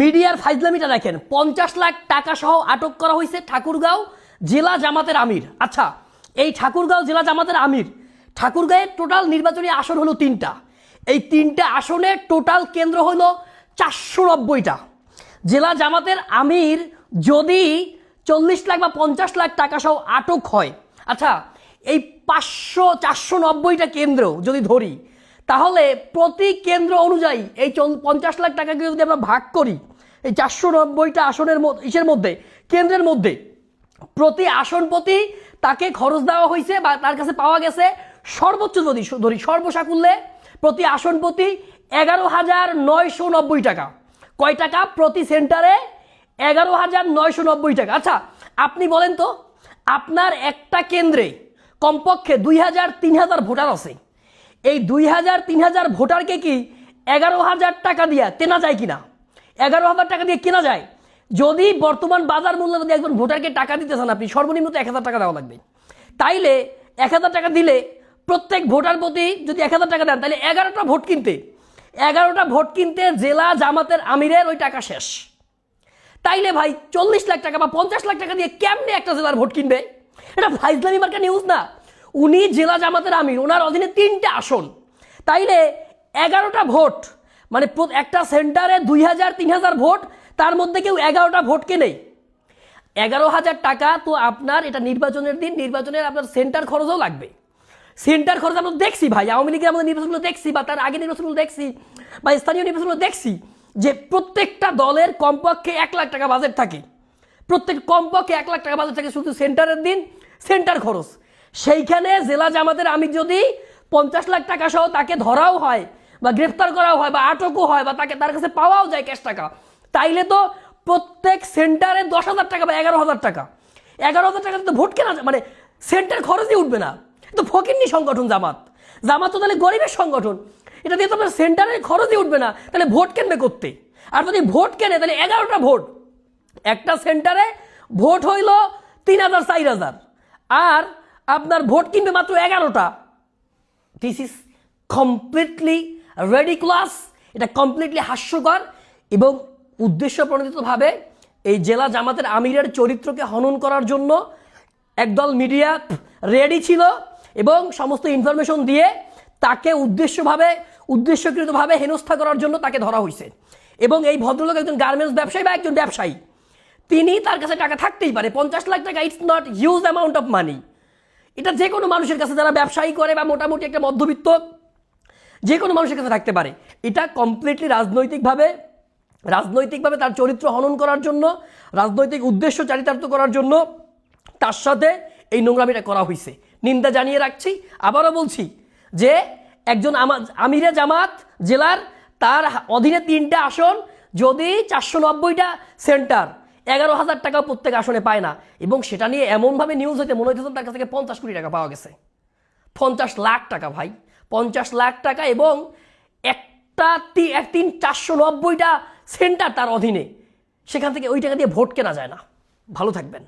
মিডিয়ার ফাইজলামিটা দেখেন, 50 লাখ টাকা সহ আটক করা হয়েছে ঠাকুরগাঁও জেলা জামাতের আমির। আচ্ছা, এই ঠাকুরগাঁও জেলা জামাতের আমির, ঠাকুরগাঁয়ের টোটাল নির্বাচনী আসন হলো 3টা। এই 3টা আসনে টোটাল কেন্দ্র হলো 490টা। জেলা জামাতের আমির যদি 40 লাখ বা 50 লাখ টাকা সহ আটক হয়, আচ্ছা এই 490টা কেন্দ্র যদি ধরি, তাহলে প্রতি কেন্দ্র অনুযায়ী এই 50 লাখ টাকাকে যদি আমরা ভাগ করি, এই 490টা আসনের মধ্যে কেন্দ্রের মধ্যে প্রতি আসন প্রতি তাকে খরচ দেওয়া হয়েছে বা তার কাছে পাওয়া গেছে সর্বোচ্চ যদি ধরি সর্বসাকুল্যে প্রতি আসন প্রতি 11,990 টাকা। কয় টাকা? প্রতি সেন্টারে 11,990 টাকা। আচ্ছা আপনি বলেন তো, আপনার একটা কেন্দ্রে কমপক্ষে 2,000-3,000 ভোটার আছে, এই 2,000-3,000 ভোটারকে কি 11,000 টাকা দিয়ে কেনা যায় কিনা? 11,000 টাকা দিয়ে কেনা যায়? যদি বর্তমান বাজার মূল্য যদি একজন ভোটারকে টাকা দিতে চান, আপনি সর্বনিম্ন 1,000 টাকা দেওয়া লাগবে। তাইলে 1,000 টাকা দিলে প্রত্যেক ভোটার প্রতি যদি 1,000 টাকা দেন, তাহলে 11টা ভোট কিনতে জেলা জামাতের আমিরের ওই টাকা শেষ। তাইলে ভাই 40 লাখ টাকা বা 50 লাখ টাকা দিয়ে কেমনে একটা জেলার ভোট কিনবে? এটা ফাইজলামি মার্কা নিউজ না। উনি জেলা জামাতের আমির, ওনার অধীনে 3টা আসন, তাইলে 11টা ভোট, মানে একটা সেন্টারে 2,000-3,000 ভোট, তার মধ্যে কেউ 11টা ভোট কেনে 11,000 টাকা। তো আপনার এটা নির্বাচনের দিন, নির্বাচনের আপনার সেন্টার খরচও লাগবে। সেন্টার খরচ আমরা দেখছি ভাই, আওয়ামী লীগের আমাদের নির্বাচনগুলো দেখছি বা তার আগে নির্বাচনগুলো দেখছি বা স্থানীয় নির্বাচনগুলো দেখছি, যে প্রত্যেকটা দলের কমপক্ষে 1 লাখ টাকা বাজেট থাকে, কমপক্ষে 1 লাখ টাকা বাজেট থাকে শুধু সেন্টারের দিন, সেন্টার খরচ। সেইখানে জেলা জামাতের আমির যদি 50 লাখ টাকা সহ তাকে ধরাও হয় বা গ্রেফতার করাও হয় বা আটকও হয় বা তার কাছে পাওয়াও যায় ক্যাশ টাকা, তাইলে তো প্রত্যেক সেন্টারে 10,000 টাকা বা 11,000 টাকা, 11,000 টাকা তো ভোট কেনা, মানে সেন্টার খরচই উঠবে না। তো ফকিন্নি সংগঠন জামাত তো তাহলে গরিবের সংগঠন, এটা দিয়ে তো আপনার সেন্টারের খরচই উঠবে না, তাহলে ভোট কেনবে করতে? আর যদি ভোট কেনে তাহলে 11টা ভোট, একটা সেন্টারে ভোট হইল 3,000-4,000, আর আপনার ভোট কিনবে মাত্র 11টা। দিস ইজ কমপ্লিটলি রেডিকুলাস, এটা কমপ্লিটলি হাস্যকর এবং উদ্দেশ্য প্রণোদিতভাবে এই জেলা জামাতের আমিরের চরিত্রকে হনন করার জন্য একদল মিডিয়া রেডি ছিল এবং সমস্ত ইনফরমেশন দিয়ে তাকে উদ্দেশ্যকৃতভাবে হেনস্থা করার জন্য তাকে ধরা হয়েছে। এবং এই ভদ্রলোক একজন গার্মেন্টস ব্যবসায়ী বা একজন ব্যবসায়ী, তিনি তার কাছে টাকা থাকতেই পারে। 50 লাখ টাকা it's not huge amount of money. এটা যে কোনো মানুষের কাছে, যারা ব্যবসায়ী করে বা মোটামুটি একটা মধ্যবিত্ত, যে কোনো মানুষের কাছে থাকতে পারে। এটা কমপ্লিটলি রাজনৈতিকভাবে তার চরিত্র হনন করার জন্য, রাজনৈতিক উদ্দেশ্য চারিতার্থ করার জন্য তার সাথে এই নোংরামিটা করা হয়েছে। নিন্দা জানিয়ে রাখছি। আবারও বলছি যে একজন আমিরে জামাত জেলার, তার অধীনে 3টা আসন, যদি 490টা সেন্টার, 11,000 টাকা প্রত্যেক আসনে পায় না, এবং সেটা নিয়ে এমনভাবে নিউজ হইতে মনে হইতেছে তার কাছ থেকে 50 কোটি টাকা পাওয়া গেছে। 50 লাখ টাকা ভাই, 50 লাখ টাকা, এবং 490টা সেন্টার তার অধীনে, সেখান থেকে ওই টাকা দিয়ে ভোট কেনা যায় না। ভালো থাকবেন।